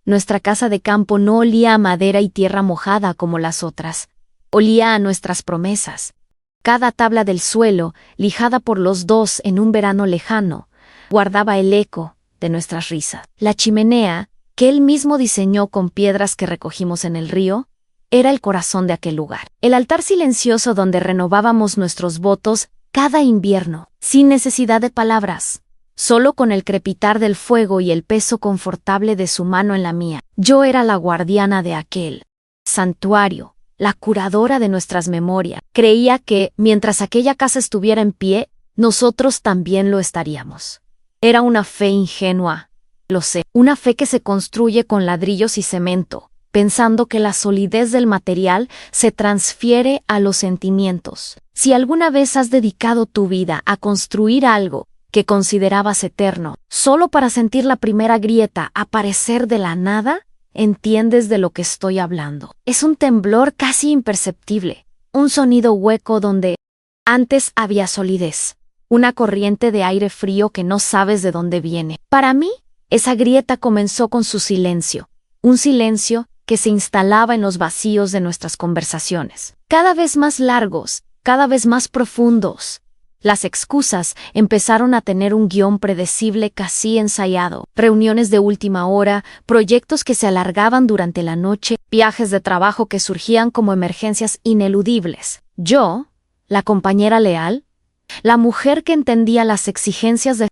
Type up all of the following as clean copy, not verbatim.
Nuestra casa de campo no olía a madera y tierra mojada como las otras. Olía a nuestras promesas. Cada tabla del suelo, lijada por los dos en un verano lejano, guardaba el eco de nuestras risas. La chimenea, que él mismo diseñó con piedras que recogimos en el río, era el corazón de aquel lugar. El altar silencioso donde renovábamos nuestros votos cada invierno, sin necesidad de palabras, solo con el crepitar del fuego y el peso confortable de su mano en la mía. Yo era la guardiana de aquel santuario, la curadora de nuestras memorias. Creía que, mientras aquella casa estuviera en pie, nosotros también lo estaríamos. Era una fe ingenua, lo sé, una fe que se construye con ladrillos y cemento, pensando que la solidez del material se transfiere a los sentimientos. Si alguna vez has dedicado tu vida a construir algo que considerabas eterno, solo para sentir la primera grieta aparecer de la nada, entiendes de lo que estoy hablando. Es un temblor casi imperceptible, un sonido hueco donde antes había solidez, una corriente de aire frío que no sabes de dónde viene. Para mí, esa grieta comenzó con su silencio, un silencio que se instalaba en los vacíos de nuestras conversaciones, cada vez más largos, cada vez más profundos. Las excusas empezaron a tener un guión predecible casi ensayado. Reuniones de última hora, proyectos que se alargaban durante la noche, viajes de trabajo que surgían como emergencias ineludibles. Yo, la compañera leal, la mujer que entendía las exigencias de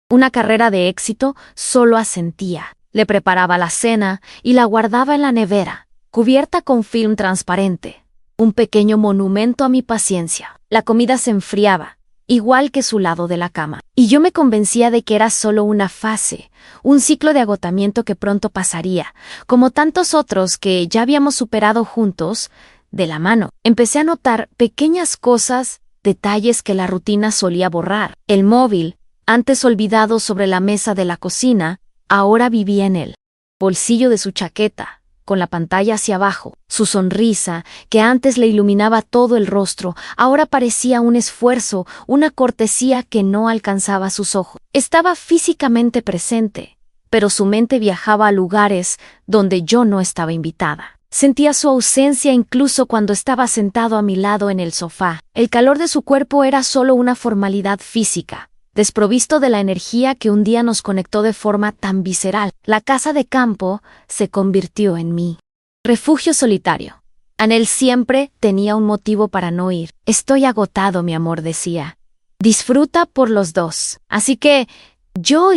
una carrera de éxito, solo asentía. Le preparaba la cena y la guardaba en la nevera, cubierta con film transparente. Un pequeño monumento a mi paciencia. La comida se enfriaba, igual que su lado de la cama. Y yo me convencía de que era solo una fase, un ciclo de agotamiento que pronto pasaría, como tantos otros que ya habíamos superado juntos, de la mano. Empecé a notar pequeñas cosas, detalles que la rutina solía borrar. El móvil, antes olvidado sobre la mesa de la cocina, ahora vivía en el bolsillo de su chaqueta, con la pantalla hacia abajo. Su sonrisa, que antes le iluminaba todo el rostro, ahora parecía un esfuerzo, una cortesía que no alcanzaba sus ojos. Estaba físicamente presente, pero su mente viajaba a lugares donde yo no estaba invitada. Sentía su ausencia incluso cuando estaba sentado a mi lado en el sofá. El calor de su cuerpo era solo una formalidad física, desprovisto de la energía que un día nos conectó de forma tan visceral. La casa de campo se convirtió en mi refugio solitario. Anel siempre tenía un motivo para no ir. Estoy agotado, mi amor, decía. Disfruta por los dos. Así que yo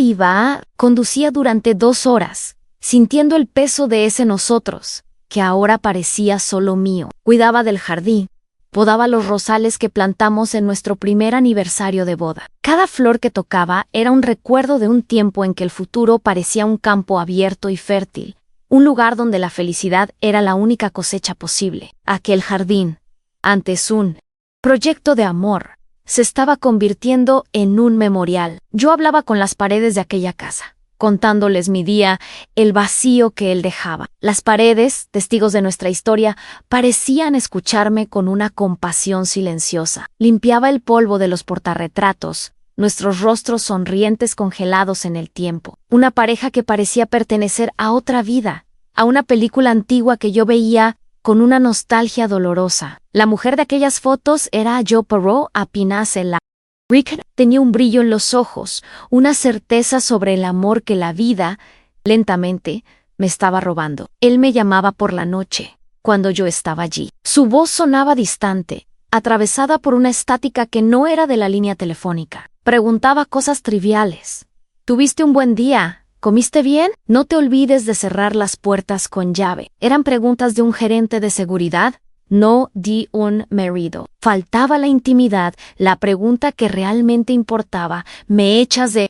conducía durante 2 horas, sintiendo el peso de ese nosotros, que ahora parecía solo mío. Cuidaba del jardín. Podaba los rosales que plantamos en nuestro primer aniversario de boda. Cada flor que tocaba era un recuerdo de un tiempo en que el futuro parecía un campo abierto y fértil, un lugar donde la felicidad era la única cosecha posible. Aquel jardín, antes un proyecto de amor, se estaba convirtiendo en un memorial. Yo hablaba con las paredes de aquella casa, contándoles mi día, el vacío que él dejaba. Las paredes, testigos de nuestra historia, parecían escucharme con una compasión silenciosa. Limpiaba el polvo de los portarretratos, nuestros rostros sonrientes congelados en el tiempo. Una pareja que parecía pertenecer a otra vida, a una película antigua que yo veía con una nostalgia dolorosa. La mujer de aquellas fotos era Jo Perot Apinaz en la Rick tenía un brillo en los ojos, una certeza sobre el amor que la vida, lentamente, me estaba robando. Él me llamaba por la noche, cuando yo estaba allí. Su voz sonaba distante, atravesada por una estática que no era de la línea telefónica. Preguntaba cosas triviales. ¿Tuviste un buen día? ¿Comiste bien? No te olvides de cerrar las puertas con llave. Eran preguntas de un gerente de seguridad, no de un marido. Faltaba la intimidad, la pregunta que realmente importaba. ¿Me echas de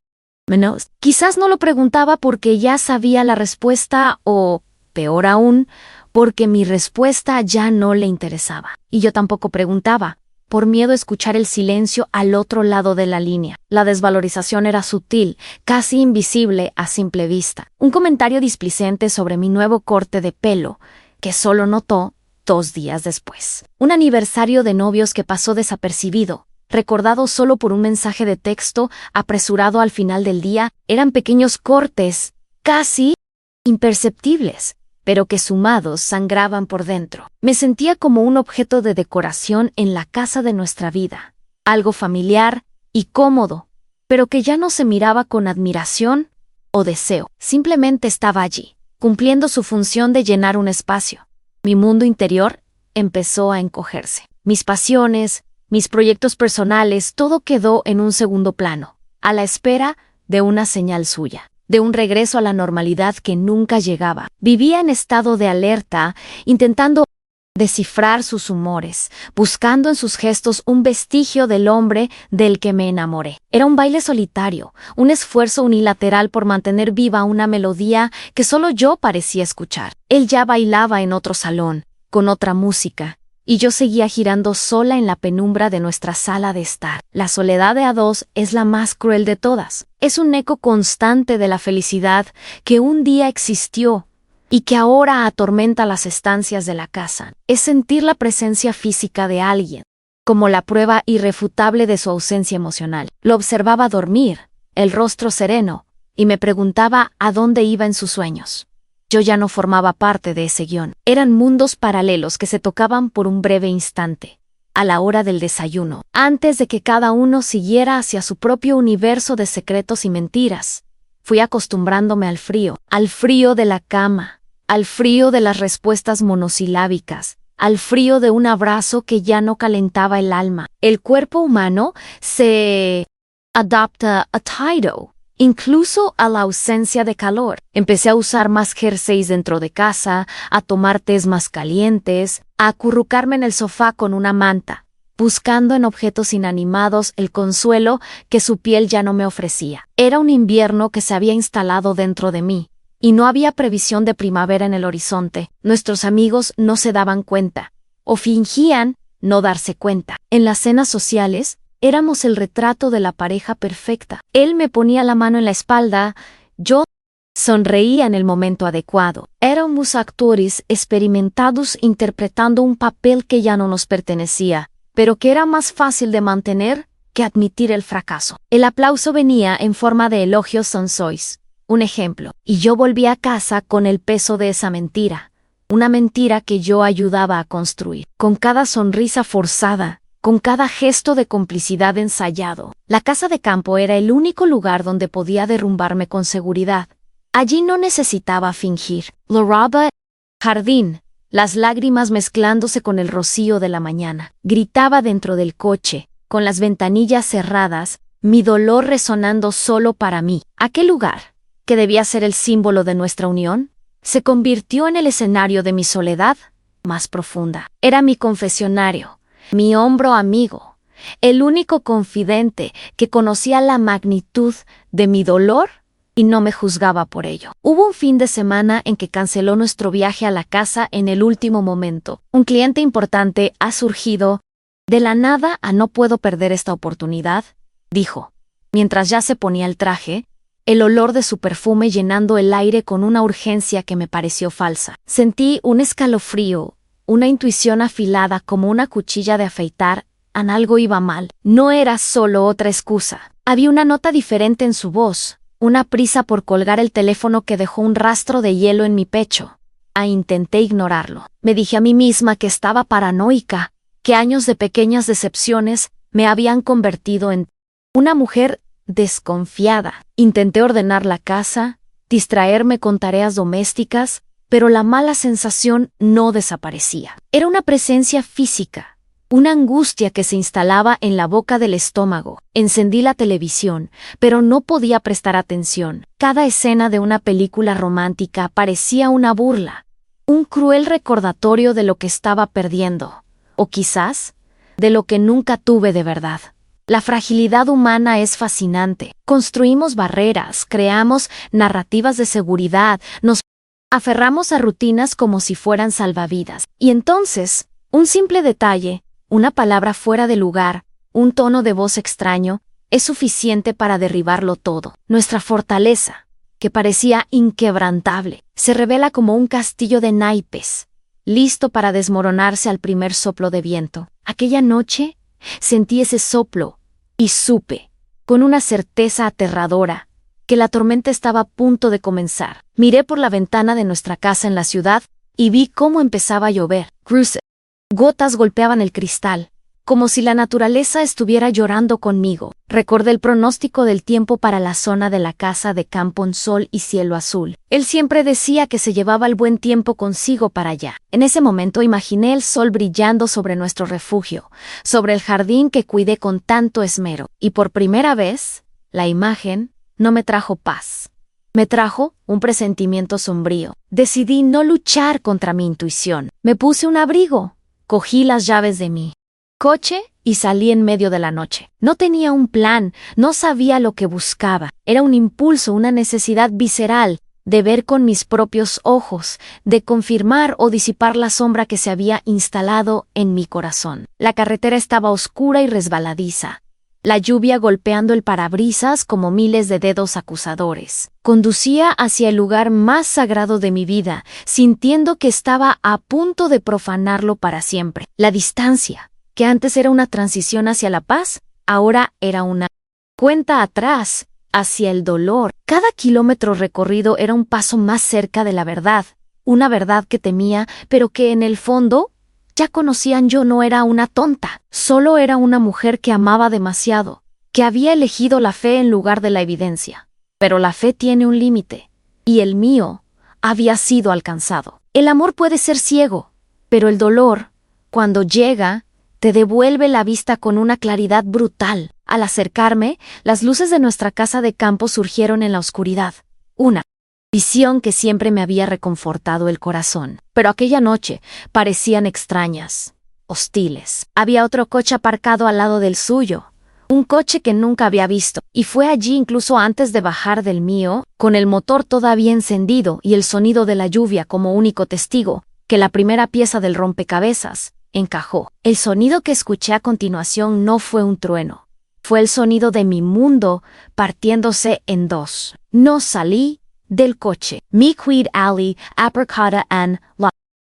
menos? Quizás no lo preguntaba porque ya sabía la respuesta o, peor aún, porque mi respuesta ya no le interesaba. Y yo tampoco preguntaba, por miedo a escuchar el silencio al otro lado de la línea. La desvalorización era sutil, casi invisible a simple vista. Un comentario displicente sobre mi nuevo corte de pelo, que solo notó 2 días después. Un aniversario de novios que pasó desapercibido, recordado solo por un mensaje de texto apresurado al final del día. Eran pequeños cortes, casi imperceptibles, pero que sumados sangraban por dentro. Me sentía como un objeto de decoración en la casa de nuestra vida, algo familiar y cómodo, pero que ya no se miraba con admiración o deseo. Simplemente estaba allí, cumpliendo su función de llenar un espacio. Mi mundo interior empezó a encogerse. Mis pasiones, mis proyectos personales, todo quedó en un segundo plano, a la espera de una señal suya, de un regreso a la normalidad que nunca llegaba. Vivía en estado de alerta, intentando descifrar sus humores, buscando en sus gestos un vestigio del hombre del que me enamoré. Era un baile solitario, un esfuerzo unilateral por mantener viva una melodía que solo yo parecía escuchar. Él ya bailaba en otro salón, con otra música, y yo seguía girando sola en la penumbra de nuestra sala de estar. La soledad de a dos es la más cruel de todas. Es un eco constante de la felicidad que un día existió y que ahora atormenta las estancias de la casa. Es sentir la presencia física de alguien, como la prueba irrefutable de su ausencia emocional. Lo observaba dormir, el rostro sereno, y me preguntaba a dónde iba en sus sueños. Yo ya no formaba parte de ese guión. Eran mundos paralelos que se tocaban por un breve instante, a la hora del desayuno, antes de que cada uno siguiera hacia su propio universo de secretos y mentiras. Fui acostumbrándome al frío de la cama, al frío de las respuestas monosilábicas, al frío de un abrazo que ya no calentaba el alma. El cuerpo humano se adapta a todo, incluso a la ausencia de calor. Empecé a usar más jerseys dentro de casa, a tomar tés más calientes, a acurrucarme en el sofá con una manta, buscando en objetos inanimados el consuelo que su piel ya no me ofrecía. Era un invierno que se había instalado dentro de mí, y no había previsión de primavera en el horizonte. Nuestros amigos no se daban cuenta, o fingían no darse cuenta. En las cenas sociales, éramos el retrato de la pareja perfecta. Él me ponía la mano en la espalda, yo sonreía en el momento adecuado. Éramos actores experimentados interpretando un papel que ya no nos pertenecía, pero que era más fácil de mantener que admitir el fracaso. El aplauso venía en forma de elogios sonsois, un ejemplo, y yo volví a casa con el peso de esa mentira, una mentira que yo ayudaba a construir. Con cada sonrisa forzada, con cada gesto de complicidad ensayado, la casa de campo era el único lugar donde podía derrumbarme con seguridad. Allí no necesitaba fingir. Loraba jardín, las lágrimas mezclándose con el rocío de la mañana. Gritaba dentro del coche, con las ventanillas cerradas, mi dolor resonando solo para mí. Aquel lugar, que debía ser el símbolo de nuestra unión, se convirtió en el escenario de mi soledad más profunda. Era mi confesionario, mi hombro amigo, el único confidente que conocía la magnitud de mi dolor y no me juzgaba por ello. Hubo un fin de semana en que canceló nuestro viaje a la casa en el último momento. Un cliente importante ha surgido de la nada. No puedo perder esta oportunidad, dijo, mientras ya se ponía el traje, el olor de su perfume llenando el aire con una urgencia que me pareció falsa. Sentí un escalofrío, una intuición afilada como una cuchilla de afeitar. Algo iba mal. No era solo otra excusa. Había una nota diferente en su voz, una prisa por colgar el teléfono que dejó un rastro de hielo en mi pecho. Intenté ignorarlo. Me dije a mí misma que estaba paranoica, que años de pequeñas decepciones me habían convertido en una mujer desconfiada. Intenté ordenar la casa, distraerme con tareas domésticas, pero la mala sensación no desaparecía. Era una presencia física, una angustia que se instalaba en la boca del estómago. Encendí la televisión, pero no podía prestar atención. Cada escena de una película romántica parecía una burla, un cruel recordatorio de lo que estaba perdiendo, o quizás, de lo que nunca tuve de verdad. La fragilidad humana es fascinante. Construimos barreras, creamos narrativas de seguridad, nos aferramos a rutinas como si fueran salvavidas. Y entonces, un simple detalle, una palabra fuera de lugar, un tono de voz extraño, es suficiente para derribarlo todo. Nuestra fortaleza, que parecía inquebrantable, se revela como un castillo de naipes, listo para desmoronarse al primer soplo de viento. Aquella noche, sentí ese soplo y supe, con una certeza aterradora, que la tormenta estaba a punto de comenzar. Miré por la ventana de nuestra casa en la ciudad y vi cómo empezaba a llover. Cruces. Gotas golpeaban el cristal, como si la naturaleza estuviera llorando conmigo. Recordé el pronóstico del tiempo para la zona de la casa de campo en sol y cielo azul. Él siempre decía que se llevaba el buen tiempo consigo para allá. En ese momento imaginé el sol brillando sobre nuestro refugio, sobre el jardín que cuidé con tanto esmero. Y por primera vez, la imagen no me trajo paz. Me trajo un presentimiento sombrío. Decidí no luchar contra mi intuición. Me puse un abrigo, cogí las llaves de mi coche y salí en medio de la noche. No tenía un plan, no sabía lo que buscaba. Era un impulso, una necesidad visceral de ver con mis propios ojos, de confirmar o disipar la sombra que se había instalado en mi corazón. La carretera estaba oscura y resbaladiza, la lluvia golpeando el parabrisas como miles de dedos acusadores. Conducía hacia el lugar más sagrado de mi vida, sintiendo que estaba a punto de profanarlo para siempre. La distancia, que antes era una transición hacia la paz, ahora era una cuenta atrás, hacia el dolor. Cada kilómetro recorrido era un paso más cerca de la verdad, una verdad que temía, pero que en el fondo ya conocían. Yo no era una tonta, solo era una mujer que amaba demasiado, que había elegido la fe en lugar de la evidencia. Pero la fe tiene un límite, y el mío había sido alcanzado. El amor puede ser ciego, pero el dolor, cuando llega, te devuelve la vista con una claridad brutal. Al acercarme, las luces de nuestra casa de campo surgieron en la oscuridad. Una visión que siempre me había reconfortado el corazón. Pero aquella noche parecían extrañas, hostiles. Había otro coche aparcado al lado del suyo, un coche que nunca había visto, y fue allí incluso antes de bajar del mío, con el motor todavía encendido y el sonido de la lluvia como único testigo, que la primera pieza del rompecabezas encajó. El sonido que escuché a continuación no fue un trueno. Fue el sonido de mi mundo partiéndose en dos. No salí del coche. Mi quid alley apricata en la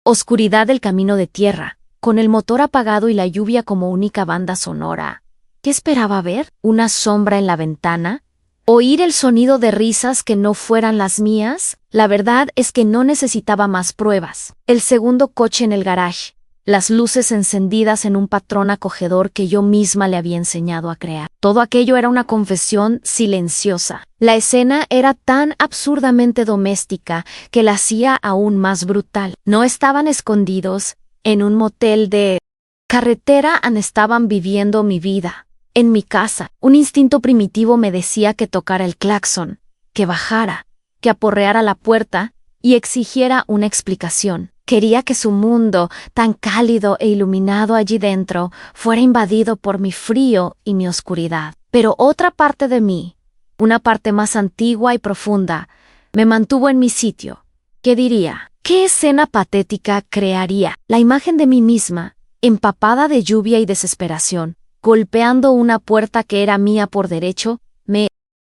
oscuridad del camino de tierra, con el motor apagado y la lluvia como única banda sonora. ¿Qué esperaba ver? ¿Una sombra en la ventana? ¿Oír el sonido de risas que no fueran las mías? La verdad es que no necesitaba más pruebas. El segundo coche en el garage, las luces encendidas en un patrón acogedor que yo misma le había enseñado a crear. Todo aquello era una confesión silenciosa. La escena era tan absurdamente doméstica que la hacía aún más brutal. No estaban escondidos en un motel de carretera, estaban viviendo mi vida. En mi casa, un instinto primitivo me decía que tocara el claxon, que bajara, que aporreara la puerta y exigiera una explicación. Quería que su mundo, tan cálido e iluminado allí dentro, fuera invadido por mi frío y mi oscuridad. Pero otra parte de mí, una parte más antigua y profunda, me mantuvo en mi sitio. ¿Qué diría? ¿Qué escena patética crearía? La imagen de mí misma, empapada de lluvia y desesperación, golpeando una puerta que era mía por derecho, me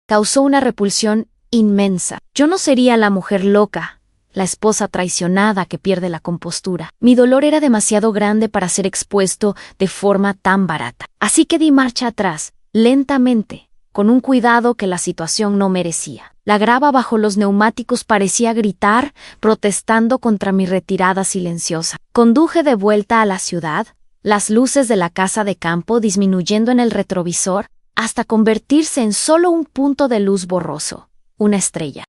causó una repulsión inmensa. Yo no sería la mujer loca, la esposa traicionada que pierde la compostura. Mi dolor era demasiado grande para ser expuesto de forma tan barata. Así que di marcha atrás, lentamente, con un cuidado que la situación no merecía. La grava bajo los neumáticos parecía gritar, protestando contra mi retirada silenciosa. Conduje de vuelta a la ciudad, las luces de la casa de campo disminuyendo en el retrovisor hasta convertirse en solo un punto de luz borroso, una estrella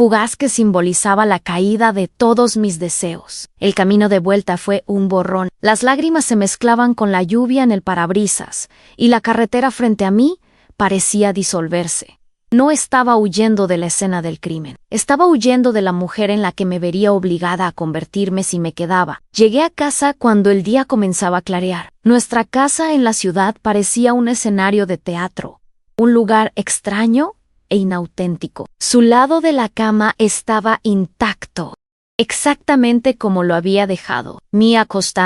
fugaz que simbolizaba la caída de todos mis deseos. El camino de vuelta fue un borrón. Las lágrimas se mezclaban con la lluvia en el parabrisas, y la carretera frente a mí parecía disolverse. No estaba huyendo de la escena del crimen. Estaba huyendo de la mujer en la que me vería obligada a convertirme si me quedaba. Llegué a casa cuando el día comenzaba a clarear. Nuestra casa en la ciudad parecía un escenario de teatro, un lugar extraño e inauténtico. Su lado de la cama estaba intacto, exactamente como lo había dejado. Me acosté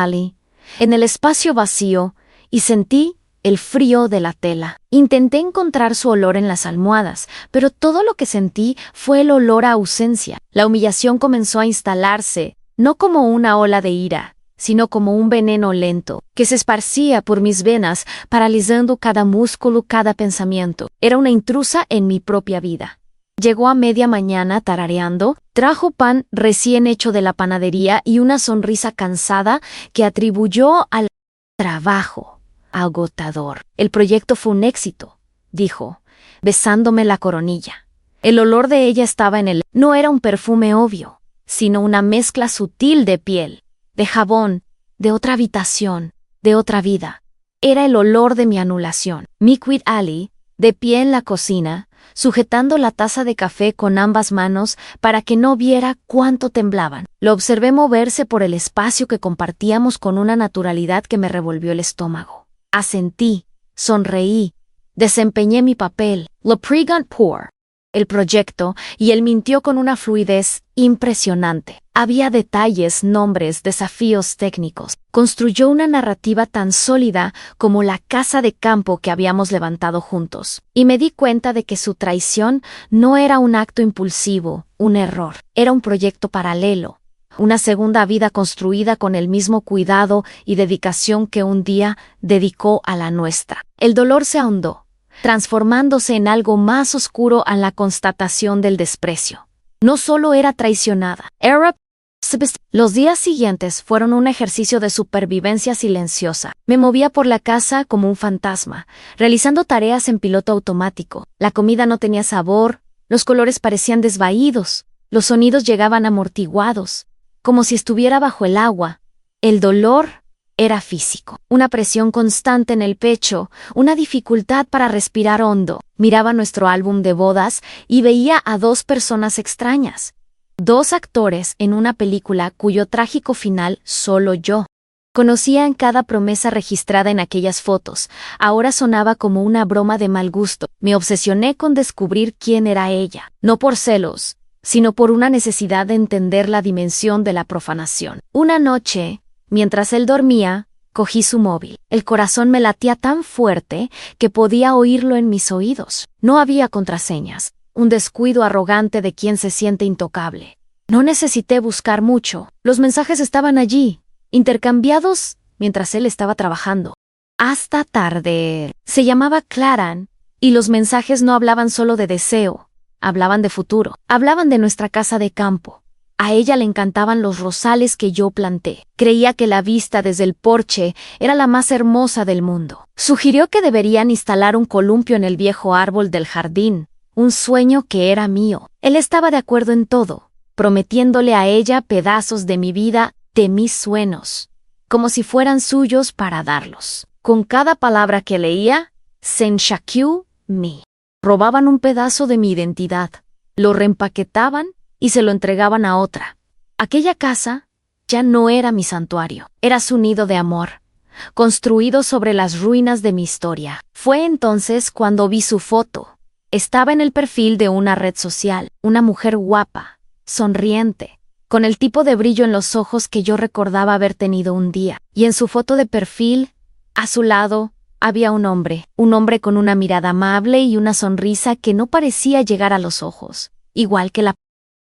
en el espacio vacío y sentí el frío de la tela. Intenté encontrar su olor en las almohadas, pero todo lo que sentí fue el olor a ausencia. La humillación comenzó a instalarse, no como una ola de ira, sino como un veneno lento, que se esparcía por mis venas, paralizando cada músculo, cada pensamiento. Era una intrusa en mi propia vida. Llegó a media mañana tarareando, trajo pan recién hecho de la panadería y una sonrisa cansada que atribuyó al trabajo agotador. El proyecto fue un éxito, dijo, besándome la coronilla. El olor de ella estaba en él. No era un perfume obvio, sino una mezcla sutil de piel, de jabón, de otra habitación, de otra vida. Era el olor de mi anulación. Miquit Ali, de pie en la cocina, sujetando la taza de café con ambas manos para que no viera cuánto temblaban. Lo observé moverse por el espacio que compartíamos con una naturalidad que me revolvió el estómago. Asentí, sonreí, desempeñé mi papel, le pregant pour, el proyecto, y él mintió con una fluidez impresionante. Había detalles, nombres, desafíos técnicos. Construyó una narrativa tan sólida como la casa de campo que habíamos levantado juntos. Y me di cuenta de que su traición no era un acto impulsivo, un error. Era un proyecto paralelo. Una segunda vida construida con el mismo cuidado y dedicación que un día dedicó a la nuestra. El dolor se ahondó, transformándose en algo más oscuro a la constatación del desprecio. No solo era traicionada, los días siguientes fueron un ejercicio de supervivencia silenciosa. Me movía por la casa como un fantasma, realizando tareas en piloto automático. La comida no tenía sabor, los colores parecían desvaídos, los sonidos llegaban amortiguados, como si estuviera bajo el agua. El dolor era físico, una presión constante en el pecho, una dificultad para respirar hondo. Miraba nuestro álbum de bodas y veía a dos personas extrañas. Dos actores en una película cuyo trágico final solo yo conocía. En cada promesa registrada en aquellas fotos, ahora sonaba como una broma de mal gusto. Me obsesioné con descubrir quién era ella, no por celos, sino por una necesidad de entender la dimensión de la profanación. Una noche, mientras él dormía, cogí su móvil. El corazón me latía tan fuerte que podía oírlo en mis oídos. No había contraseñas. Un descuido arrogante de quien se siente intocable. No necesité buscar mucho. Los mensajes estaban allí, intercambiados mientras él estaba trabajando. Hasta tarde. Se llamaba Claran, y los mensajes no hablaban solo de deseo, hablaban de futuro, hablaban de nuestra casa de campo. A ella le encantaban los rosales que yo planté. Creía que la vista desde el porche era la más hermosa del mundo. Sugirió que deberían instalar un columpio en el viejo árbol del jardín. Un sueño que era mío. Él estaba de acuerdo en todo, prometiéndole a ella pedazos de mi vida, de mis sueños, como si fueran suyos para darlos. Con cada palabra que leía, Senshakyu mi. Robaban un pedazo de mi identidad, lo reempaquetaban y se lo entregaban a otra. Aquella casa ya no era mi santuario, era su nido de amor, construido sobre las ruinas de mi historia. Fue entonces cuando vi su foto. Estaba en el perfil de una red social, una mujer guapa, sonriente, con el tipo de brillo en los ojos que yo recordaba haber tenido un día. Y en su foto de perfil, a su lado, había un hombre con una mirada amable y una sonrisa que no parecía llegar a los ojos, igual que la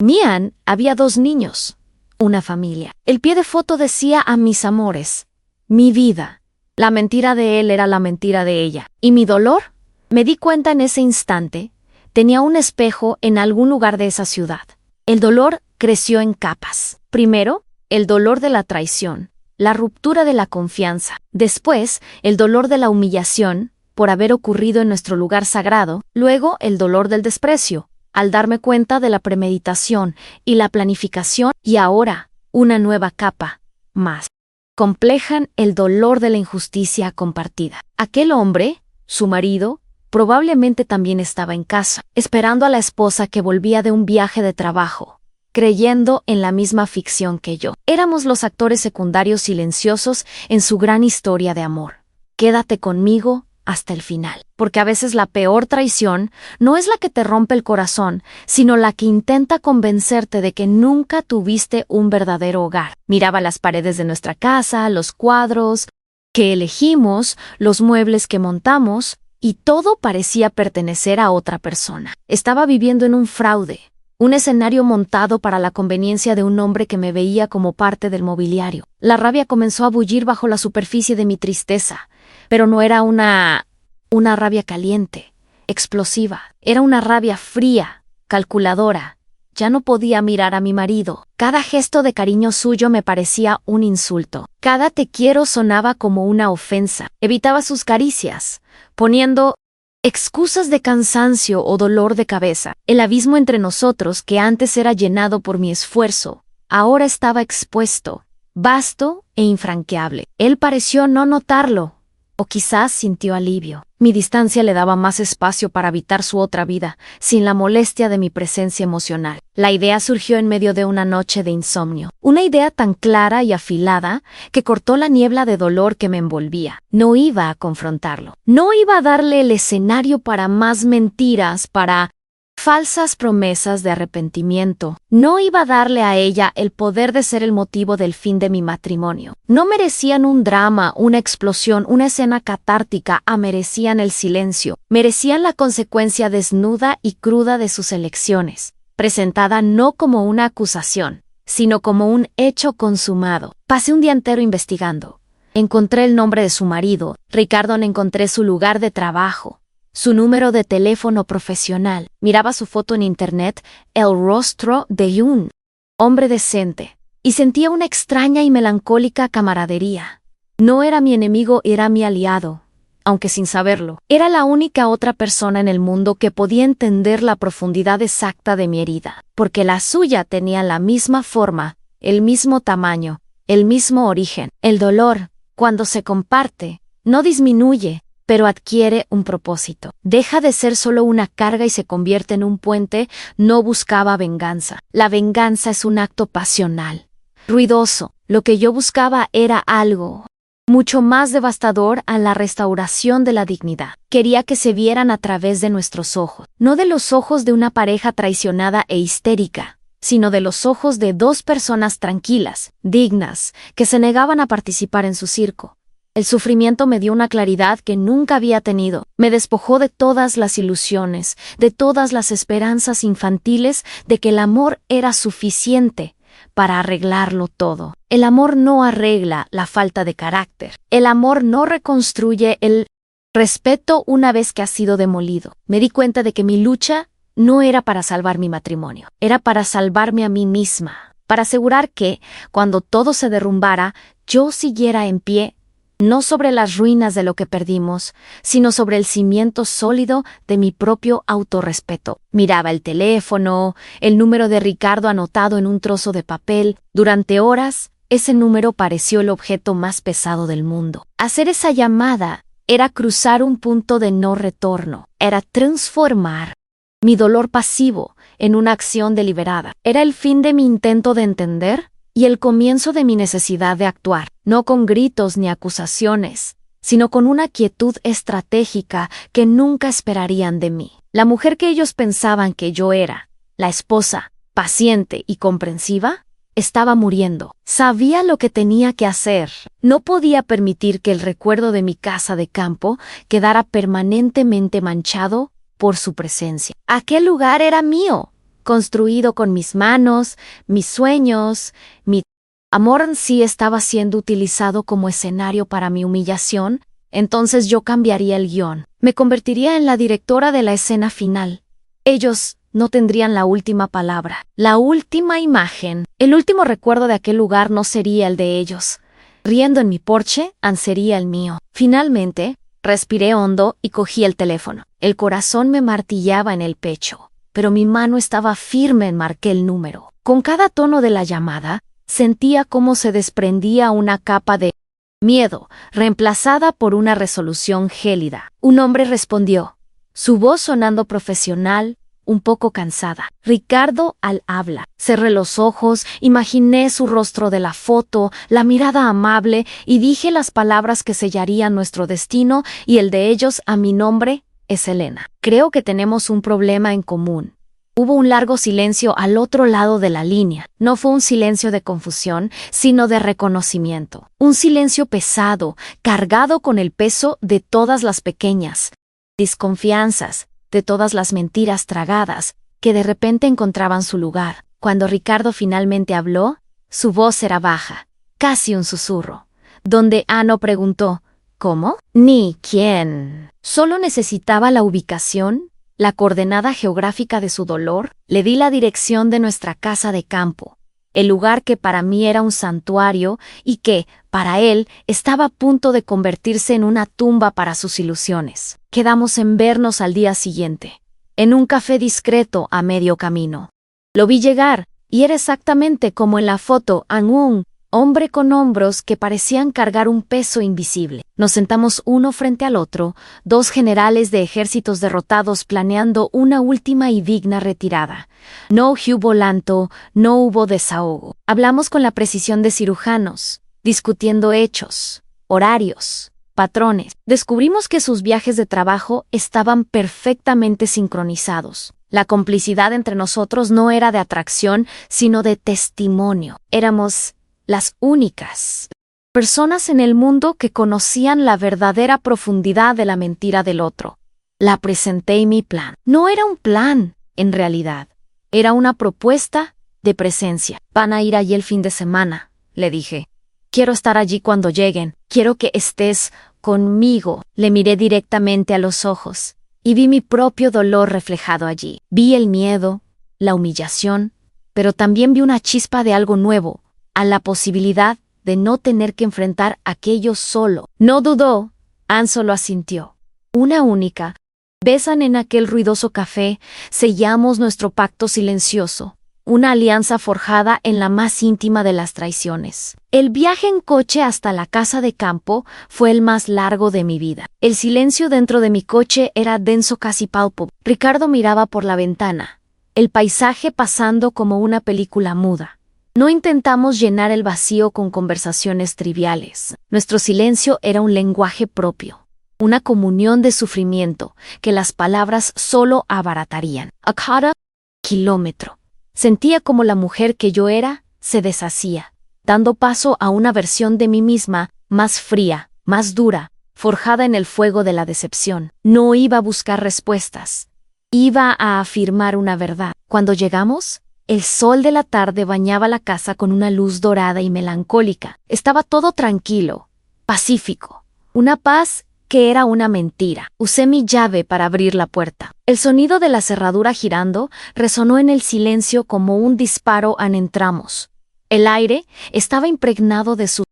mía. Había dos niños, una familia. El pie de foto decía a mis amores, mi vida. La mentira de él era la mentira de ella. ¿Y mi dolor? Me di cuenta en ese instante, tenía un espejo en algún lugar de esa ciudad. El dolor creció en capas. Primero, el dolor de la traición, la ruptura de la confianza. Después, el dolor de la humillación, por haber ocurrido en nuestro lugar sagrado. Luego, el dolor del desprecio, al darme cuenta de la premeditación y la planificación. Y ahora, una nueva capa, más compleja, el dolor de la injusticia compartida. Aquel hombre, su marido, probablemente también estaba en casa, esperando a la esposa que volvía de un viaje de trabajo, creyendo en la misma ficción que yo. Éramos los actores secundarios silenciosos en su gran historia de amor. Quédate conmigo hasta el final, porque a veces la peor traición no es la que te rompe el corazón, sino la que intenta convencerte de que nunca tuviste un verdadero hogar. Miraba las paredes de nuestra casa, los cuadros que elegimos, los muebles que montamos, y todo parecía pertenecer a otra persona. Estaba viviendo en un fraude, un escenario montado para la conveniencia de un hombre que me veía como parte del mobiliario. La rabia comenzó a bullir bajo la superficie de mi tristeza, pero no era una rabia caliente, explosiva. Era una rabia fría, calculadora. Ya no podía mirar a mi marido. Cada gesto de cariño suyo me parecía un insulto. Cada te quiero sonaba como una ofensa. Evitaba sus caricias, poniendo excusas de cansancio o dolor de cabeza. El abismo entre nosotros, que antes era llenado por mi esfuerzo, ahora estaba expuesto, vasto e infranqueable. Él pareció no notarlo, o quizás sintió alivio. Mi distancia le daba más espacio para habitar su otra vida, sin la molestia de mi presencia emocional. La idea surgió en medio de una noche de insomnio. Una idea tan clara y afilada que cortó la niebla de dolor que me envolvía. No iba a confrontarlo. No iba a darle el escenario para más mentiras, para falsas promesas de arrepentimiento. No iba a darle a ella el poder de ser el motivo del fin de mi matrimonio. No merecían un drama, una explosión, una escena catártica, merecían el silencio. Merecían la consecuencia desnuda y cruda de sus elecciones, presentada no como una acusación, sino como un hecho consumado. Pasé un día entero investigando. Encontré el nombre de su marido. Ricardo, encontré su lugar de trabajo, su número de teléfono profesional. Miraba su foto en internet, el rostro de un hombre decente, y sentía una extraña y melancólica camaradería. No era mi enemigo, era mi aliado, aunque sin saberlo. Era la única otra persona en el mundo que podía entender la profundidad exacta de mi herida, porque la suya tenía la misma forma, el mismo tamaño, el mismo origen. El dolor, cuando se comparte, no disminuye, pero adquiere un propósito. Deja de ser solo una carga y se convierte en un puente. No buscaba venganza. La venganza es un acto pasional, ruidoso. Lo que yo buscaba era algo mucho más devastador: a la restauración de la dignidad. Quería que se vieran a través de nuestros ojos, no de los ojos de una pareja traicionada e histérica, sino de los ojos de dos personas tranquilas, dignas, que se negaban a participar en su circo. El sufrimiento me dio una claridad que nunca había tenido. Me despojó de todas las ilusiones, de todas las esperanzas infantiles de que el amor era suficiente para arreglarlo todo. El amor no arregla la falta de carácter. El amor no reconstruye el respeto una vez que ha sido demolido. Me di cuenta de que mi lucha no era para salvar mi matrimonio, era para salvarme a mí misma, para asegurar que, cuando todo se derrumbara, yo siguiera en pie, no sobre las ruinas de lo que perdimos, sino sobre el cimiento sólido de mi propio autorrespeto. Miraba el teléfono, el número de Ricardo anotado en un trozo de papel. Durante horas, ese número pareció el objeto más pesado del mundo. Hacer esa llamada era cruzar un punto de no retorno, era transformar mi dolor pasivo en una acción deliberada. Era el fin de mi intento de entender y el comienzo de mi necesidad de actuar, no con gritos ni acusaciones, sino con una quietud estratégica que nunca esperarían de mí. La mujer que ellos pensaban que yo era, la esposa, paciente y comprensiva, estaba muriendo. Sabía lo que tenía que hacer. No podía permitir que el recuerdo de mi casa de campo quedara permanentemente manchado por su presencia. Aquel lugar era mío, construido con mis manos, mis sueños. Mi amor en sí estaba siendo utilizado como escenario para mi humillación. Entonces yo cambiaría el guión. Me convertiría en la directora de la escena final. Ellos no tendrían la última palabra, la última imagen. El último recuerdo de aquel lugar no sería el de ellos. Riendo en mi porche, sería el mío. Finalmente, respiré hondo y cogí el teléfono. El corazón me martillaba en el pecho, pero mi mano estaba firme en marqué el número. Con cada tono de la llamada, sentía cómo se desprendía una capa de miedo, reemplazada por una resolución gélida. Un hombre respondió, su voz sonando profesional, un poco cansada. Ricardo al habla. Cerré los ojos, imaginé su rostro de la foto, la mirada amable, y dije las palabras que sellarían nuestro destino y el de ellos. A mi nombre es Elena. Creo que tenemos un problema en común. Hubo un largo silencio al otro lado de la línea. No fue un silencio de confusión, sino de reconocimiento. Un silencio pesado, cargado con el peso de todas las pequeñas desconfianzas, de todas las mentiras tragadas, que de repente encontraban su lugar. Cuando Ricardo finalmente habló, su voz era baja, casi un susurro, donde no preguntó, ¿cómo? Ni quién. Solo necesitaba la ubicación, la coordenada geográfica de su dolor, le di la dirección de nuestra casa de campo, el lugar que para mí era un santuario y que, para él, estaba a punto de convertirse en una tumba para sus ilusiones. Quedamos en vernos al día siguiente, en un café discreto a medio camino. Lo vi llegar, y era exactamente como en la foto, un hombre con hombros que parecían cargar un peso invisible. Nos sentamos uno frente al otro, dos generales de ejércitos derrotados planeando una última y digna retirada. No hubo llanto, no hubo desahogo. Hablamos con la precisión de cirujanos, discutiendo hechos, horarios, patrones. Descubrimos que sus viajes de trabajo estaban perfectamente sincronizados. La complicidad entre nosotros no era de atracción, sino de testimonio. Éramos las únicas personas en el mundo que conocían la verdadera profundidad de la mentira del otro. La presenté y mi plan. No era un plan, en realidad. Era una propuesta de presencia. Van a ir allí el fin de semana, le dije. Quiero estar allí cuando lleguen. Quiero que estés conmigo. Le miré directamente a los ojos y vi mi propio dolor reflejado allí. Vi el miedo, la humillación, pero también vi una chispa de algo nuevo, a la posibilidad de no tener que enfrentar aquello solo. No dudó, Ann solo asintió. Una única. Besan en aquel ruidoso café, sellamos nuestro pacto silencioso, una alianza forjada en la más íntima de las traiciones. El viaje en coche hasta la casa de campo fue el más largo de mi vida. El silencio dentro de mi coche era denso, casi palpable. Ricardo miraba por la ventana, el paisaje pasando como una película muda. No intentamos llenar el vacío con conversaciones triviales. Nuestro silencio era un lenguaje propio, una comunión de sufrimiento que las palabras solo abaratarían. A cada kilómetro, sentía como la mujer que yo era se deshacía, dando paso a una versión de mí misma más fría, más dura, forjada en el fuego de la decepción. No iba a buscar respuestas, iba a afirmar una verdad. Cuando llegamos, el sol de la tarde bañaba la casa con una luz dorada y melancólica. Estaba todo tranquilo, pacífico, una paz que era una mentira. Usé mi llave para abrir la puerta. El sonido de la cerradura girando resonó en el silencio como un disparo al entramos. El aire estaba impregnado de su...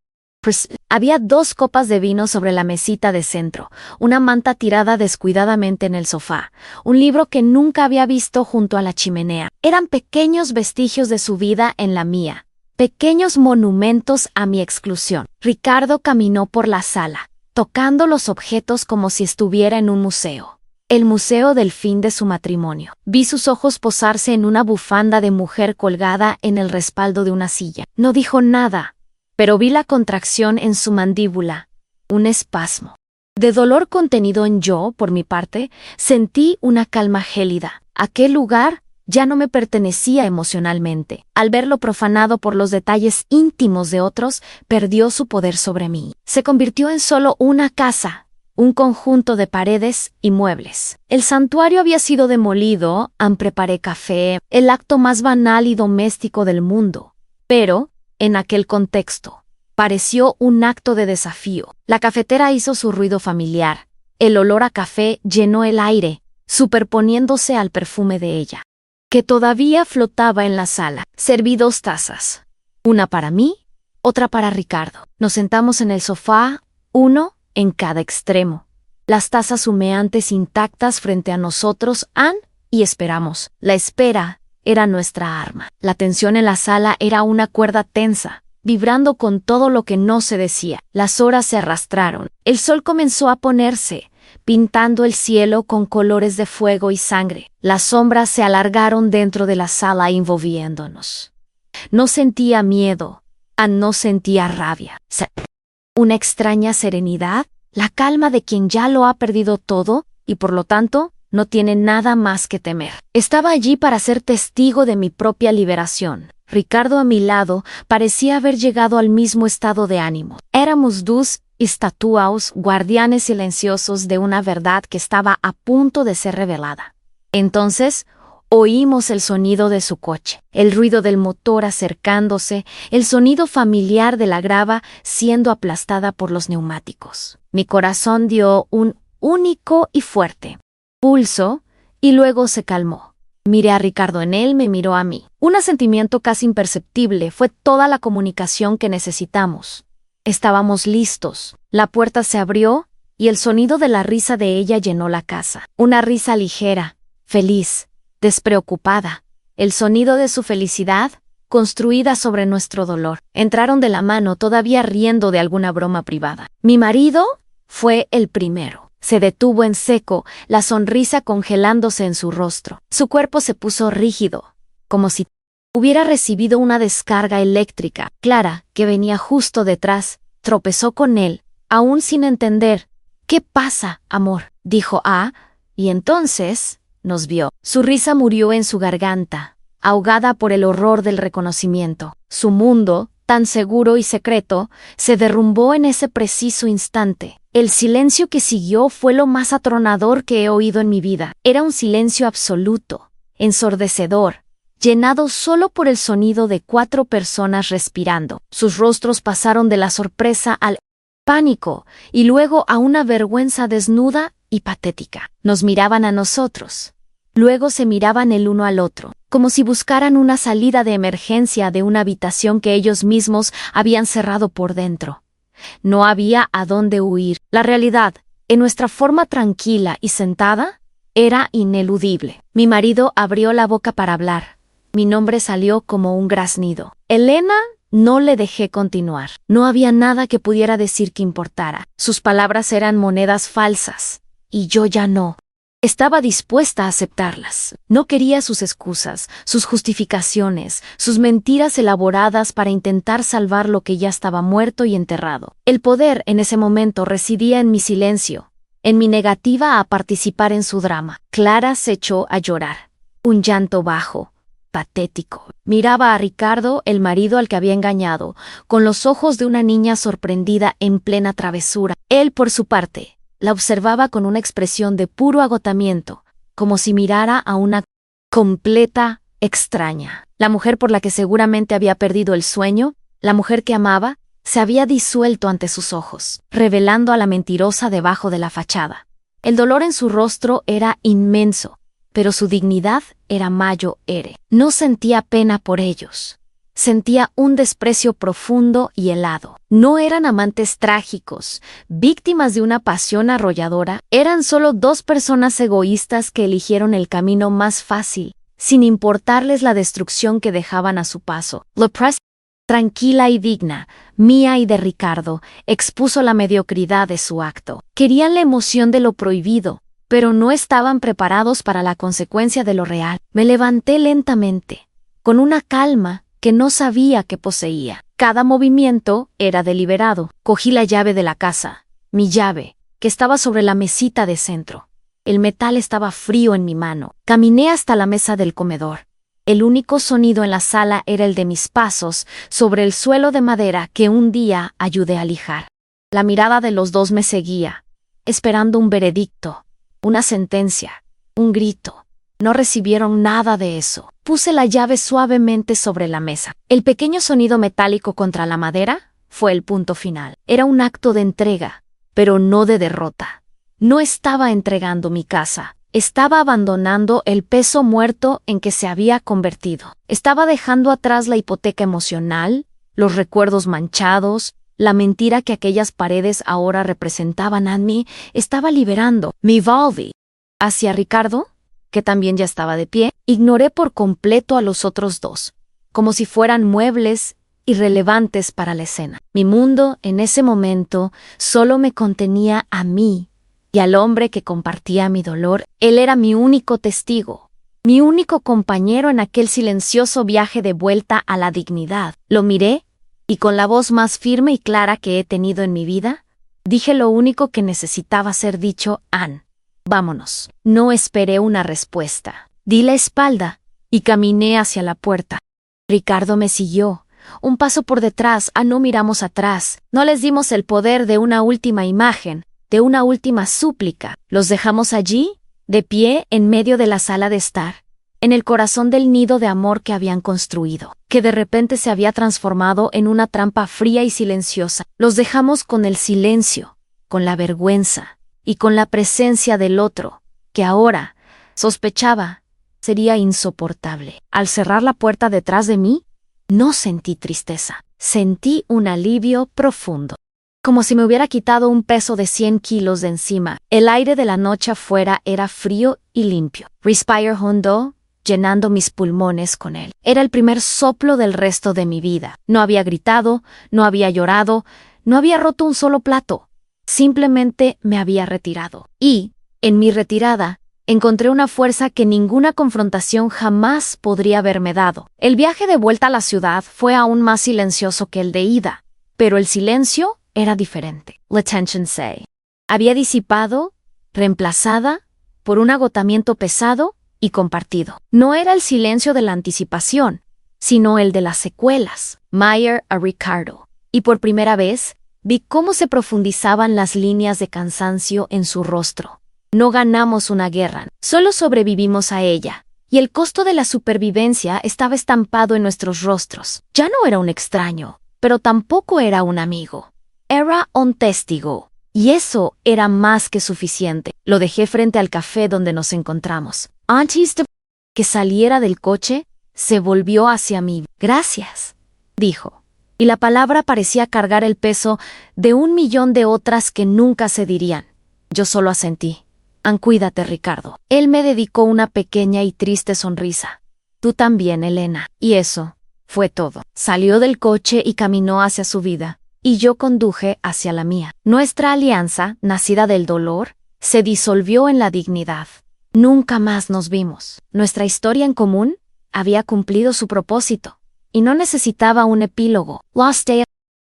Había 2 copas de vino sobre la mesita de centro, una manta tirada descuidadamente en el sofá, un libro que nunca había visto junto a la chimenea. Eran pequeños vestigios de su vida en la mía, pequeños monumentos a mi exclusión. Ricardo caminó por la sala, tocando los objetos como si estuviera en un museo. El museo del fin de su matrimonio. Vi sus ojos posarse en una bufanda de mujer colgada en el respaldo de una silla. No dijo nada, pero vi la contracción en su mandíbula, un espasmo. De dolor contenido en yo, por mi parte, sentí una calma gélida. Aquel lugar ya no me pertenecía emocionalmente. Al verlo profanado por los detalles íntimos de otros, perdió su poder sobre mí. Se convirtió en solo una casa, un conjunto de paredes y muebles. El santuario había sido demolido, preparé café, el acto más banal y doméstico del mundo. Pero, en aquel contexto, pareció un acto de desafío. La cafetera hizo su ruido familiar. El olor a café llenó el aire, superponiéndose al perfume de ella, que todavía flotaba en la sala. Serví 2 tazas, una para mí, otra para Ricardo. Nos sentamos en el sofá, uno en cada extremo. Las tazas humeantes intactas frente a nosotros, y esperamos. La espera era nuestra arma. La tensión en la sala era una cuerda tensa, vibrando con todo lo que no se decía. Las horas se arrastraron. El sol comenzó a ponerse, pintando el cielo con colores de fuego y sangre. Las sombras se alargaron dentro de la sala envolviéndonos. No sentía miedo, no sentía rabia. Una extraña serenidad, la calma de quien ya lo ha perdido todo y por lo tanto no tiene nada más que temer. Estaba allí para ser testigo de mi propia liberación. Ricardo a mi lado parecía haber llegado al mismo estado de ánimo. Éramos 2 estatuas, guardianes silenciosos de una verdad que estaba a punto de ser revelada. Entonces, oímos el sonido de su coche, el ruido del motor acercándose, el sonido familiar de la grava siendo aplastada por los neumáticos. Mi corazón dio un único y fuerte pulso y luego se calmó. Miré a Ricardo, en él me miró a mí. Un asentimiento casi imperceptible fue toda la comunicación que necesitamos. Estábamos listos. La puerta se abrió y el sonido de la risa de ella llenó la casa. Una risa ligera, feliz, despreocupada. El sonido de su felicidad, construida sobre nuestro dolor. Entraron de la mano, todavía riendo de alguna broma privada. Mi marido fue el primero. Se detuvo en seco, la sonrisa congelándose en su rostro. Su cuerpo se puso rígido, como si hubiera recibido una descarga eléctrica. Clara, que venía justo detrás, tropezó con él, aún sin entender. «¿Qué pasa, amor?», dijo y entonces nos vio. Su risa murió en su garganta, ahogada por el horror del reconocimiento. Su mundo, tan seguro y secreto, se derrumbó en ese preciso instante. El silencio que siguió fue lo más atronador que he oído en mi vida. Era un silencio absoluto, ensordecedor, llenado solo por el sonido de 4 personas respirando. Sus rostros pasaron de la sorpresa al pánico y luego a una vergüenza desnuda y patética. Nos miraban a nosotros. Luego se miraban el uno al otro, como si buscaran una salida de emergencia de una habitación que ellos mismos habían cerrado por dentro. No había a dónde huir. La realidad, en nuestra forma tranquila y sentada, era ineludible. Mi marido abrió la boca para hablar. Mi nombre salió como un graznido. Elena, no le dejé continuar. No había nada que pudiera decir que importara. Sus palabras eran monedas falsas, y yo ya no. Estaba dispuesta a aceptarlas. No quería sus excusas, sus justificaciones, sus mentiras elaboradas para intentar salvar lo que ya estaba muerto y enterrado. El poder en ese momento residía en mi silencio, en mi negativa a participar en su drama. Clara se echó a llorar. Un llanto bajo, patético. Miraba a Ricardo, el marido al que había engañado, con los ojos de una niña sorprendida en plena travesura. Él, por su parte, la observaba con una expresión de puro agotamiento, como si mirara a una completa extraña. La mujer por la que seguramente había perdido el sueño, la mujer que amaba, se había disuelto ante sus ojos, revelando a la mentirosa debajo de la fachada. El dolor en su rostro era inmenso, pero su dignidad era mayor. No sentía pena por ellos. Sentía un desprecio profundo y helado. No eran amantes trágicos, víctimas de una pasión arrolladora. Eran solo 2 personas egoístas que eligieron el camino más fácil, sin importarles la destrucción que dejaban a su paso. Lopresti, tranquila y digna, mía y de Ricardo, expuso la mediocridad de su acto. Querían la emoción de lo prohibido, pero no estaban preparados para la consecuencia de lo real. Me levanté lentamente, con una calma que no sabía que poseía. Cada movimiento era deliberado. Cogí la llave de la casa, mi llave, que estaba sobre la mesita de centro. El metal estaba frío en mi mano. Caminé hasta la mesa del comedor. El único sonido en la sala era el de mis pasos sobre el suelo de madera que un día ayudé a lijar. La mirada de los 2 me seguía, esperando un veredicto, una sentencia, un grito. No recibieron nada de eso. Puse la llave suavemente sobre la mesa. El pequeño sonido metálico contra la madera fue el punto final. Era un acto de entrega, pero no de derrota. No estaba entregando mi casa. Estaba abandonando el peso muerto en que se había convertido. Estaba dejando atrás la hipoteca emocional, los recuerdos manchados, la mentira que aquellas paredes ahora representaban a mí. Estaba liberando. Me volví hacia Ricardo, que también ya estaba de pie. Ignoré por completo a los otros 2, como si fueran muebles irrelevantes para la escena. Mi mundo, en ese momento, solo me contenía a mí y al hombre que compartía mi dolor. Él era mi único testigo, mi único compañero en aquel silencioso viaje de vuelta a la dignidad. Lo miré y con la voz más firme y clara que he tenido en mi vida, dije lo único que necesitaba ser dicho: Ann, vámonos. No esperé una respuesta. Di la espalda y caminé hacia la puerta. Ricardo me siguió, un paso por detrás. No miramos atrás. No les dimos el poder de una última imagen, de una última súplica. Los dejamos allí, de pie en medio de la sala de estar, en el corazón del nido de amor que habían construido, que de repente se había transformado en una trampa fría y silenciosa. Los dejamos con el silencio, con la vergüenza y con la presencia del otro, que ahora Sospechaba, sería insoportable. Al cerrar la puerta detrás de mí, no sentí tristeza, sentí un alivio profundo. Como si me hubiera quitado un peso de 100 kilos de encima. El aire de la noche afuera era frío y limpio. Respire hondo, llenando mis pulmones con él. Era el primer soplo del resto de mi vida. No había gritado, no había llorado, no había roto un solo plato. Simplemente me había retirado. Y, en mi retirada, encontré una fuerza que ninguna confrontación jamás podría haberme dado. El viaje de vuelta a la ciudad fue aún más silencioso que el de ida, pero el silencio era diferente. La tensión se había disipado, reemplazada por un agotamiento pesado y compartido. No era el silencio de la anticipación, sino el de las secuelas. Meyer a Ricardo. Y por primera vez, vi cómo se profundizaban las líneas de cansancio en su rostro. No ganamos una guerra, solo sobrevivimos a ella. Y el costo de la supervivencia estaba estampado en nuestros rostros. Ya no era un extraño, pero tampoco era un amigo. Era un testigo. Y eso era más que suficiente. Lo dejé frente al café donde nos encontramos. Antes de que saliera del coche, se volvió hacia mí. Gracias, dijo. Y la palabra parecía cargar el peso de 1.000.000 de otras que nunca se dirían. Yo solo asentí. Cuídate, Ricardo. Él me dedicó una pequeña y triste sonrisa. Tú también, Elena. Y eso fue todo. Salió del coche y caminó hacia su vida. Y yo conduje hacia la mía. Nuestra alianza, nacida del dolor, se disolvió en la dignidad. Nunca más nos vimos. Nuestra historia en común había cumplido su propósito, y no necesitaba un epílogo. Los días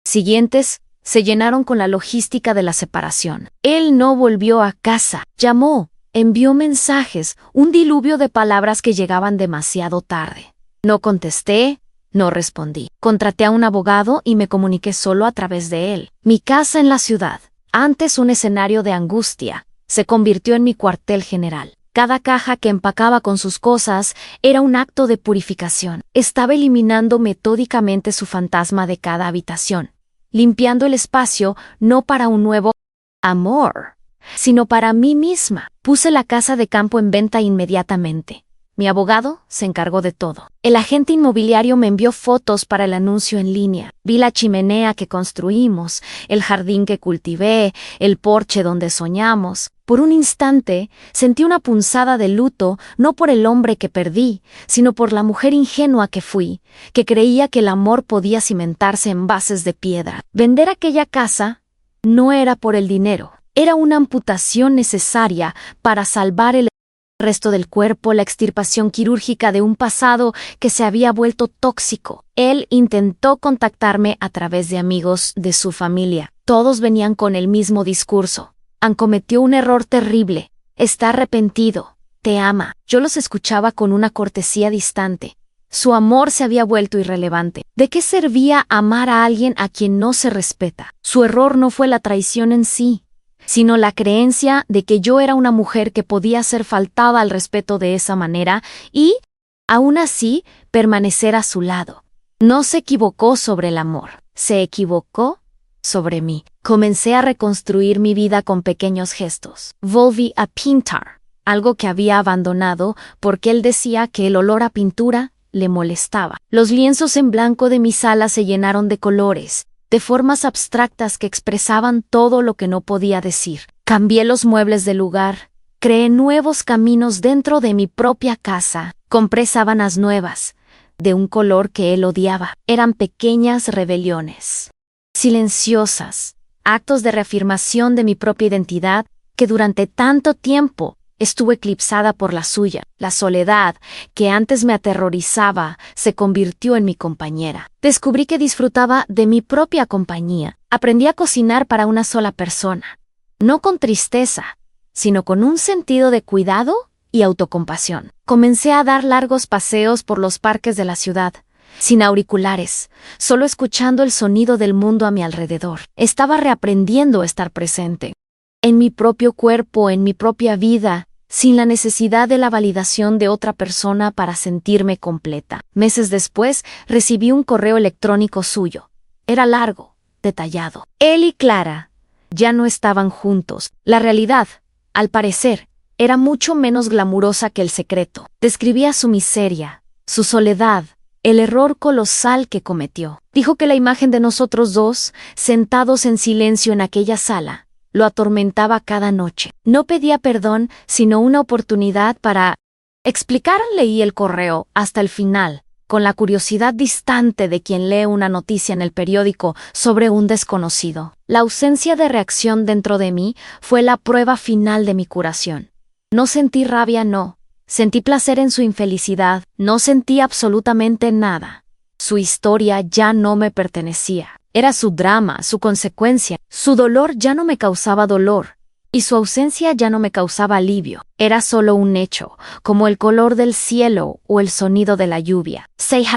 siguientes se llenaron con la logística de la separación. Él no volvió a casa. Llamó, envió mensajes, un diluvio de palabras que llegaban demasiado tarde. No contesté. No respondí. Contraté a un abogado y me comuniqué solo a través de él. Mi casa en la ciudad, antes un escenario de angustia, se convirtió en mi cuartel general. Cada caja que empacaba con sus cosas era un acto de purificación. Estaba eliminando metódicamente su fantasma de cada habitación, limpiando el espacio no para un nuevo amor, sino para mí misma. Puse la casa de campo en venta inmediatamente. Mi abogado se encargó de todo. El agente inmobiliario me envió fotos para el anuncio en línea. Vi la chimenea que construimos, el jardín que cultivé, el porche donde soñamos. Por un instante sentí una punzada de luto, no por el hombre que perdí, sino por la mujer ingenua que fui, que creía que el amor podía cimentarse en bases de piedra. Vender aquella casa no era por el dinero, era una amputación necesaria para salvar el resto del cuerpo, la extirpación quirúrgica de un pasado que se había vuelto tóxico. Él intentó contactarme a través de amigos de su familia. Todos venían con el mismo discurso. Cometió un error terrible. Está arrepentido. Te ama. Yo los escuchaba con una cortesía distante. Su amor se había vuelto irrelevante. ¿De qué servía amar a alguien a quien no se respeta? Su error no fue la traición en sí, sino la creencia de que yo era una mujer que podía ser faltada al respeto de esa manera y, aún así, permanecer a su lado. No se equivocó sobre el amor, se equivocó sobre mí. Comencé a reconstruir mi vida con pequeños gestos. Volví a pintar, algo que había abandonado porque él decía que el olor a pintura le molestaba. Los lienzos en blanco de mi sala se llenaron de colores, de formas abstractas que expresaban todo lo que no podía decir. Cambié los muebles de lugar, creé nuevos caminos dentro de mi propia casa, compré sábanas nuevas, de un color que él odiaba. Eran pequeñas rebeliones, silenciosas, actos de reafirmación de mi propia identidad que durante tanto tiempo estuvo eclipsada por la suya. La soledad, que antes me aterrorizaba, se convirtió en mi compañera. Descubrí que disfrutaba de mi propia compañía. Aprendí a cocinar para una sola persona, no con tristeza, sino con un sentido de cuidado y autocompasión. Comencé a dar largos paseos por los parques de la ciudad, sin auriculares, solo escuchando el sonido del mundo a mi alrededor. Estaba reaprendiendo a estar presente, en mi propio cuerpo, en mi propia vida, sin la necesidad de la validación de otra persona para sentirme completa. Meses después, recibí un correo electrónico suyo. Era largo, detallado. Él y Clara ya no estaban juntos. La realidad, al parecer, era mucho menos glamurosa que El Secreto. Describía su miseria, su soledad, el error colosal que cometió. Dijo que la imagen de nosotros dos, sentados en silencio en aquella sala, lo atormentaba cada noche. No pedía perdón, sino una oportunidad para explicar. Leí el correo hasta el final, con la curiosidad distante de quien lee una noticia en el periódico sobre un desconocido. La ausencia de reacción dentro de mí fue la prueba final de mi curación. No sentí rabia, no. Sentí placer en su infelicidad, no sentí absolutamente nada. Su historia ya no me pertenecía. Era su drama, su consecuencia. Su dolor ya no me causaba dolor, y su ausencia ya no me causaba alivio. Era solo un hecho, como el color del cielo o el sonido de la lluvia. Se ha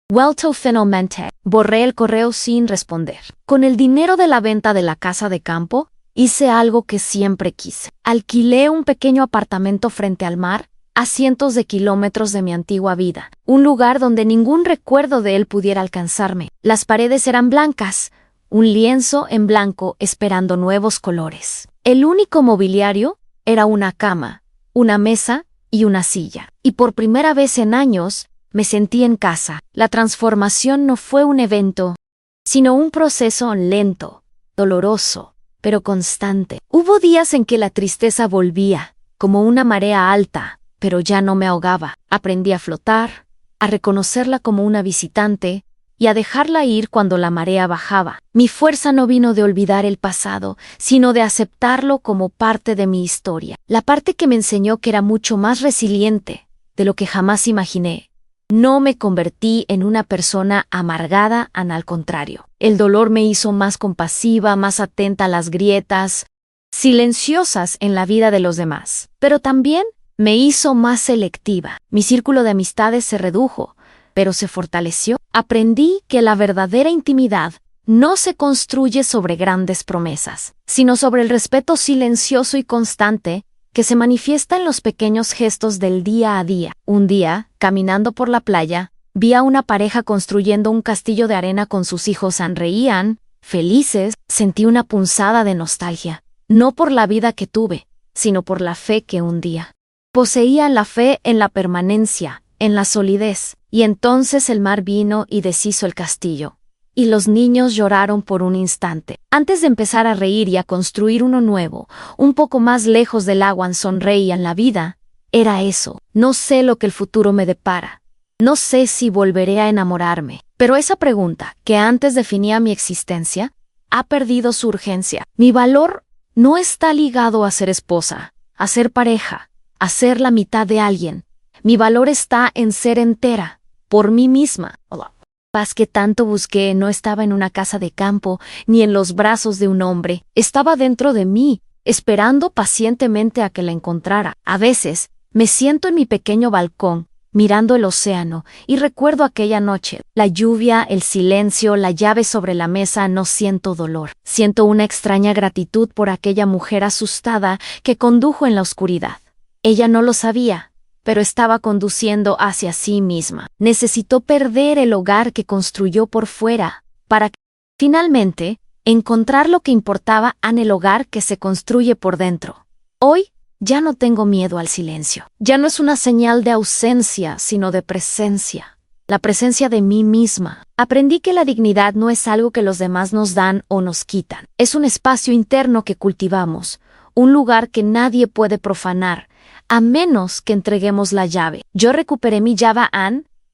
vuelto finalmente. Borré el correo sin responder. Con el dinero de la venta de la casa de campo, hice algo que siempre quise. Alquilé un pequeño apartamento frente al mar, a cientos de kilómetros de mi antigua vida, un lugar donde ningún recuerdo de él pudiera alcanzarme. Las paredes eran blancas, un lienzo en blanco esperando nuevos colores. El único mobiliario era una cama, una mesa y una silla. Y por primera vez en años, me sentí en casa. La transformación no fue un evento, sino un proceso lento, doloroso, pero constante. Hubo días en que la tristeza volvía, como una marea alta, pero ya no me ahogaba. Aprendí a flotar, a reconocerla como una visitante y a dejarla ir cuando la marea bajaba. Mi fuerza no vino de olvidar el pasado, sino de aceptarlo como parte de mi historia. La parte que me enseñó que era mucho más resiliente de lo que jamás imaginé. No me convertí en una persona amargada, al contrario. El dolor me hizo más compasiva, más atenta a las grietas silenciosas en la vida de los demás. Pero también me hizo más selectiva. Mi círculo de amistades se redujo, pero se fortaleció. Aprendí que la verdadera intimidad no se construye sobre grandes promesas, sino sobre el respeto silencioso y constante que se manifiesta en los pequeños gestos del día a día. Un día, caminando por la playa, vi a una pareja construyendo un castillo de arena con sus hijos. Sonreían, felices. Sentí una punzada de nostalgia, no por la vida que tuve, sino por la fe que un día poseía. La fe en la permanencia, en la solidez. Y entonces el mar vino y deshizo el castillo, y los niños lloraron por un instante. Antes de empezar a reír y a construir uno nuevo, un poco más lejos del agua, sonreían. La vida era eso. No sé lo que el futuro me depara. No sé si volveré a enamorarme. Pero esa pregunta, que antes definía mi existencia, ha perdido su urgencia. Mi valor no está ligado a ser esposa, a ser pareja, a ser la mitad de alguien. Mi valor está en ser entera, por mí misma. La paz que tanto busqué no estaba en una casa de campo, ni en los brazos de un hombre. Estaba dentro de mí, esperando pacientemente a que la encontrara. A veces, me siento en mi pequeño balcón, mirando el océano, y recuerdo aquella noche. La lluvia, el silencio, la llave sobre la mesa. No siento dolor. Siento una extraña gratitud por aquella mujer asustada que condujo en la oscuridad. Ella no lo sabía, pero estaba conduciendo hacia sí misma. Necesitó perder el hogar que construyó por fuera, para finalmente encontrar lo que importaba en el hogar que se construye por dentro. Hoy ya no tengo miedo al silencio. Ya no es una señal de ausencia, sino de presencia. La presencia de mí misma. Aprendí que la dignidad no es algo que los demás nos dan o nos quitan. Es un espacio interno que cultivamos, un lugar que nadie puede profanar, a menos que entreguemos la llave. Yo recuperé mi llave.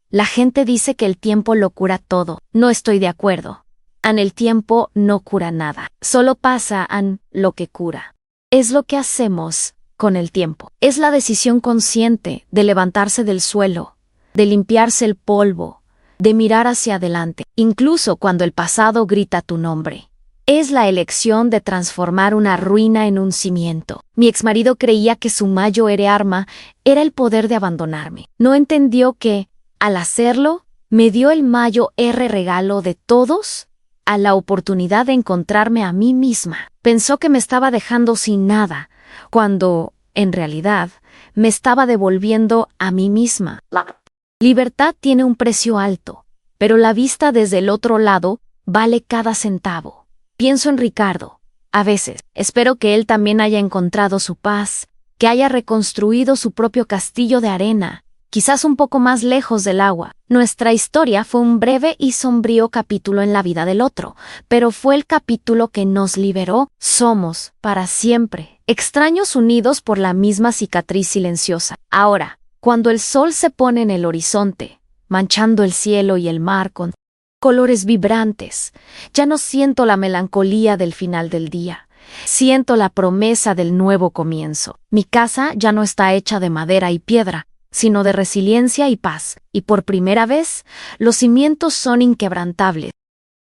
La gente dice que el tiempo lo cura todo. No estoy de acuerdo. El tiempo no cura nada. Solo pasa lo que cura. Es lo que hacemos con el tiempo. Es la decisión consciente de levantarse del suelo, de limpiarse el polvo, de mirar hacia adelante, incluso cuando el pasado grita tu nombre. Es la elección de transformar una ruina en un cimiento. Mi exmarido creía que su mayor arma era el poder de abandonarme. No entendió que, al hacerlo, me dio el mayor regalo de todos, a la oportunidad de encontrarme a mí misma. Pensó que me estaba dejando sin nada, cuando, en realidad, me estaba devolviendo a mí misma. La libertad tiene un precio alto, pero la vista desde el otro lado vale cada centavo. Pienso en Ricardo. A veces, espero que él también haya encontrado su paz, que haya reconstruido su propio castillo de arena, quizás un poco más lejos del agua. Nuestra historia fue un breve y sombrío capítulo en la vida del otro, pero fue el capítulo que nos liberó. Somos, para siempre, extraños unidos por la misma cicatriz silenciosa. Ahora, cuando el sol se pone en el horizonte, manchando el cielo y el mar con colores vibrantes, ya no siento la melancolía del final del día. Siento la promesa del nuevo comienzo. Mi casa ya no está hecha de madera y piedra, sino de resiliencia y paz, y por primera vez, los cimientos son inquebrantables.